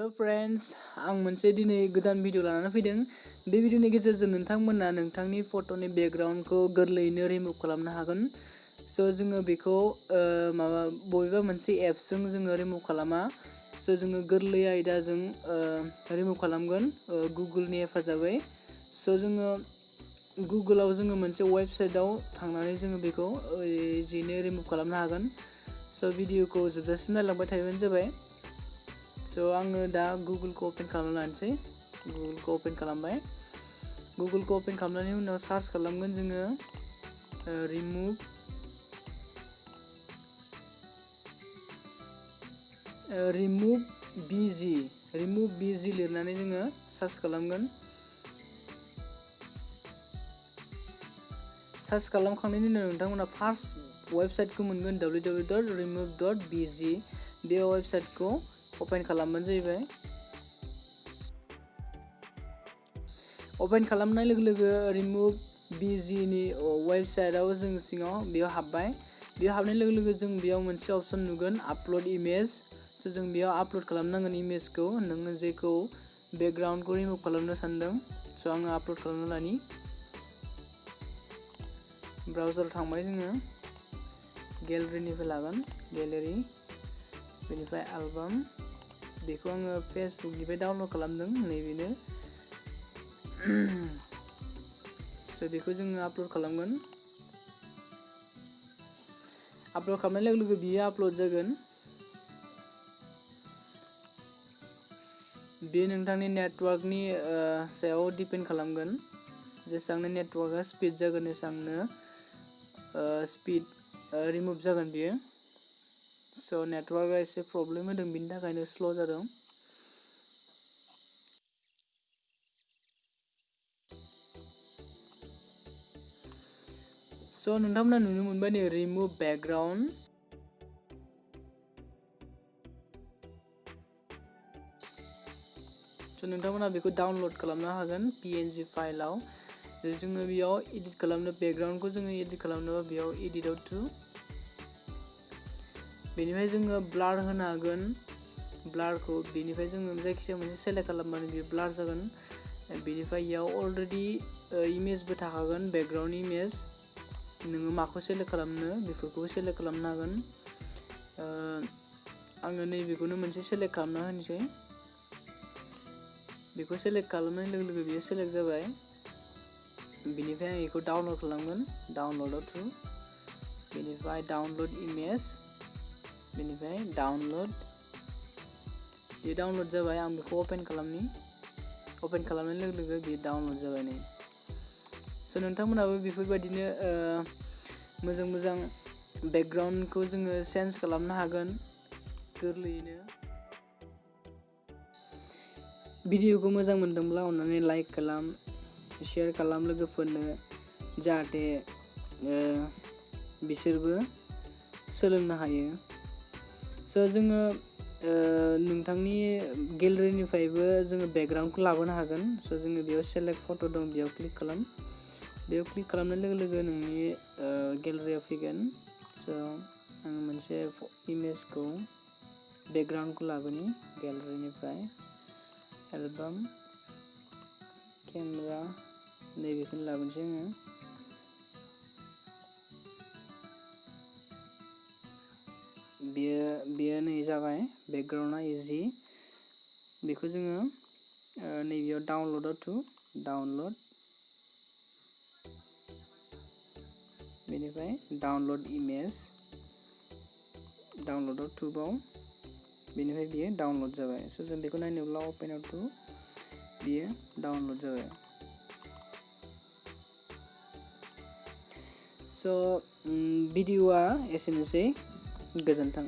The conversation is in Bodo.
हेलो फ्रेंड्स आं मोनसे दिनै गोदान भिडिअ लानानै फैदों बे भिडिअनि गेजेरजों नोंथांमोना नोंथांनि फट'नि बेकग्राउन्डखौ गोरलैयैनो रिमुभ खालामनो हागोन सो जोङो बेखौ बबेबा मोनसे एप्सजों जोङो रिमुभ खालामा सो जोङो गोरलै आयदाजों रिमुभ खालामगोन गुगोलनि हेफाजाबै सो जोङो गुगोलाव जोङो मोनसे वेबसाइटआव थांनानै जोङो बेखौ इजियैनो रिमुभ खालामनो हागोन सो भिडिअखौ जोबजासिम नायलांबाय थायोबानो जाबाय सो आङो दा गुगोलखौ ओपन खालामना लानोसै गुगोलखौ ओपन खालामबाय गुगोलखौ ओपन खालामनायनि उनाव सार्च खालामगोन जोङो रिमुभ बिजि लिरनानै जोङो सार्च खालामगोन सार्च खालामखांनायनि उनाव नोंथांमोना फार्स्ट वेबसाइटखौ मोनगोन www.remove.bg बे वेबसाइटखौ ओपन खालामबानो जाहैबाय ओपन खालामनाय लोगो लोगो रिमुभ बिजिनि वेबसाइटआव जों सिङाव बेयाव हाबबाय बेयाव हाबनाय लोगो लोगो जों बेयाव मोनसे अपसन नुगोन आपल'ड इमेज सो जों बेयाव आपल'ड खालामनांगोन इमेजखौ नोङो जेखौ बेकग्राउन्डखौ रिमुभ खालामनो सानदों सो आङो आपल'ड खालामना लानि ब्राउजाराव थांबाय जोङो गेलारिनिफ्राय लागोन गेलारि बेनिफ्राय एलबाम बेखौ आङो फेसबुकनिफ्राय डाउनल'ड खालामदों नैबेनो सो बेखौ जोङो आपल'ड खालामगोन आपल'ड खालामनाय लोगो लोगो बियो आपल'ड जागोन बे नोंथांनि नेटवर्कनि सायाव डिपेन्ड खालामगोन जेसेबांनो नेटवर्कआ स्पिड जागोन एसेबांनो स्पिड रिमुभ जागोन बियो सो नेटवर्कआ एसे प्रब्लेम होदों बिनि थाखायनो स्ल' जादों सो नोंथांमोना नुनो मोनबाय नै रिमुभ बेकग्राउन्ड सो नोंथांमोना बेखौ डाउनल'ड खालामनो हागोन PNG फाइलाव जोङो बेयाव एडिट खालामनो बेकग्राउन्डखौ जोङो एडिट खालामनोबा बेयाव एडिटआव टु बेनिफ्राय जोङो ब्लार होनो हागोन ब्लारखौ बेनिफ्राय जोङो जायखिजाया मोनसे सेलेक्ट खालामबानो बेयो ब्लार जागोन बेनिफ्राय इयाव अलरेडि इमेजबो थाखागोन बेकग्राउन्ड इमेज नोङो माखौ सेलेक्ट खालामनो बेफोरखौबो सेलेक्ट खालामनो हागोन आङो नैबेखौनो मोनसे सेलेक्ट खालामना होनोसै बेखौ सेलेक्ट खालामनाय लोगो लोगो बियो सेलेक्ट जाबाय बेनिफ्राय आं बेखौ डाउनल'ड खालामगोन डाउनल'डआव थु बेनिफ्राय डाउनल'ड इमेज बेनिफ्राय डाउनल'ड बेयो डाउनल'ड जाबाय आं बेखौ ओपन खालामनि ओपन खालामनाय लोगो लोगो बेयो डाउनल'ड जाबाय नै सो नोंथांमोनाबो बेफोरबायदिनो मोजां बेकग्राउन्डखौ जोङो चेन्ज खालामनो हागोन गोरलैयैनो भिडिअखौ मोजां मोनदोंब्ला अन्नानै लाइक खालाम शेयार खालाम लोगोफोरनो जाहाथे बिसोरबो सोलोंनो हायो सो जोङो नोंथांनि गेलारिनिफ्रायबो जोङो बेकग्राउन्डखौ लाबोनो हागोन सो जोङो बेयाव सेलेक्ट फट' दं बेयाव क्लिक खालाम बेयाव क्लिक खालामनाय लोगो लोगो नोंनि गेलारियाव फैगोन सो आं मोनसे इमेजखौ बेकग्राउन्डखौ लाबोनि गेलारिनिफ्राय एलबाम केमेरा नैबेखौनो लाबोनोसै आङो बेयो नै जाबाय बेकग्राउन्डआ इजि बेखौ जोङो नैबेयाव डाउनल'डआव थु डाउनल'ड बेनिफ्राय डाउनल'ड इमेज डाउनल'डआव थुबाव बेनिफ्राय बियो डाउनल'ड जाबाय सो जों बेखौ नायनोब्ला अपेनआव थु बियो डाउनल'ड जाबाय सो भिडिअआ एसेनोसै गोजोन्थों